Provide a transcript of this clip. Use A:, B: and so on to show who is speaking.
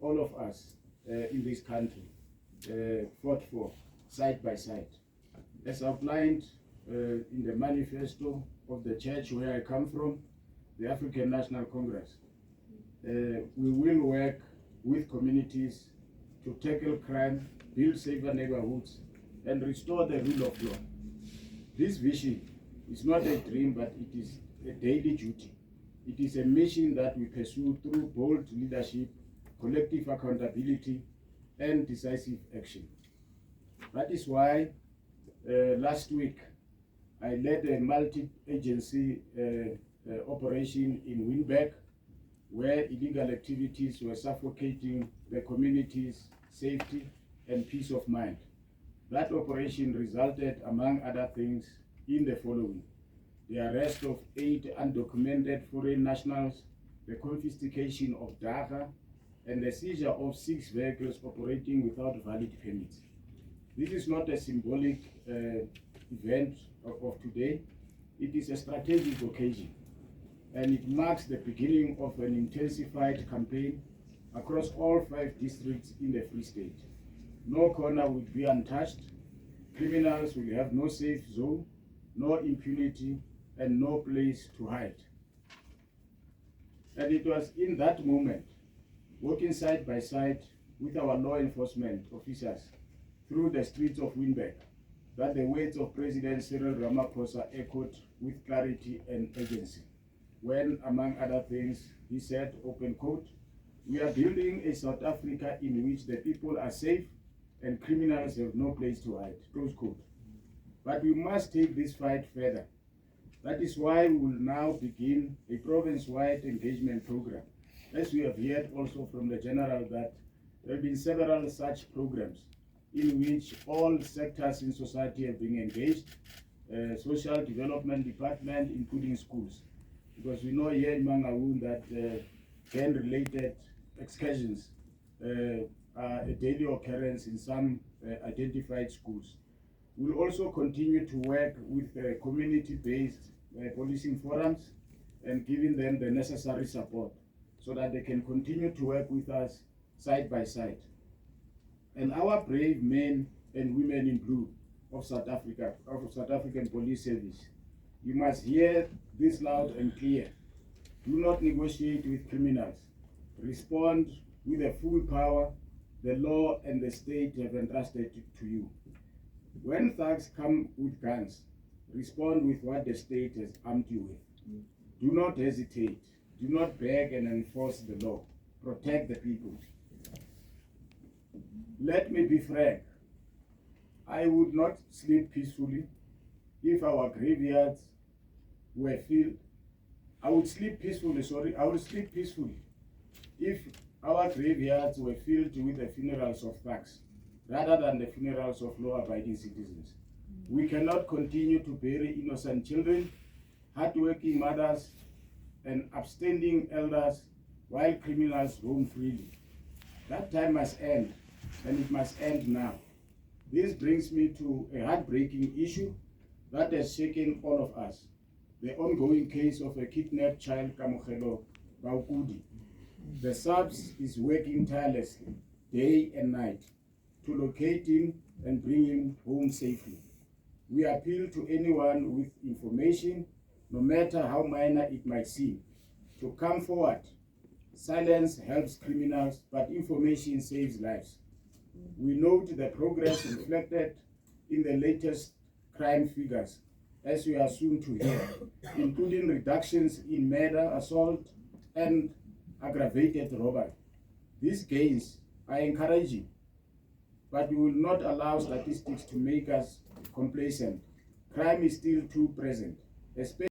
A: all of us in this country fought for side by side. As outlined in the manifesto of the church where I come from, the African National Congress, we will work with communities to tackle crime, build safer neighborhoods, and restore the rule of law. This vision is not a dream, but it is a daily duty. It is a mission that we pursue through bold leadership, collective accountability, and decisive action. That is why last week I led a multi-agency operation in Windberg, where illegal activities were suffocating the community's safety and peace of mind. That operation resulted, among other things, in the following: the arrest of 8 undocumented foreign nationals, the confiscation of data, and the seizure of 6 vehicles operating without valid permits. This is not a symbolic event of today. It is a strategic occasion, and it marks the beginning of an intensified campaign across all 5 districts in the Free State. No corner will be untouched. Criminals will have no safe zone, no impunity, and no place to hide. And it was in that moment, working side by side with our law enforcement officers through the streets of Windberg, that the words of President Cyril Ramaphosa echoed with clarity and urgency, when, among other things, he said, open quote, "We are building a South Africa in which the people are safe and criminals have no place to hide," close quote. But we must take this fight further. That is why we will now begin a province-wide engagement program. As we have heard also from the General, that there have been several such programs in which all sectors in society have been engaged, social development department, including schools. Because we know here in Mangaung that gang-related excursions are a daily occurrence in some identified schools. We'll also continue to work with community-based policing forums and giving them the necessary support so that they can continue to work with us side by side. And our brave men and women in blue of South Africa, of South African Police Service, you must hear this loud and clear. Do not negotiate with criminals. Respond with the full power the law and the state have entrusted to you. When thugs come with guns, respond with what the state has armed you with. Do not hesitate. Do not beg and enforce the law. Protect the people. Let me be frank. I would not sleep peacefully if our graveyards were filled. I would sleep peacefully if our graveyards were filled with the funerals of thugs rather than the funerals of law-abiding citizens. We cannot continue to bury innocent children, hardworking mothers, and upstanding elders while criminals roam freely. That time must end, and it must end now. This brings me to a heartbreaking issue that has shaken all of us: the ongoing case of a kidnapped child, Kamogelo Baukudi. The SAPS is working tirelessly, day and night, to locate him and bring him home safely. We appeal to anyone with information, no matter how minor it might seem, to come forward. Silence helps criminals, but information saves lives. We note the progress reflected in the latest crime figures, as we are soon to hear, including reductions in murder, assault, and aggravated robbery. These gains are encouraging, but we will not allow statistics to make us complacent. Crime is still too present, especially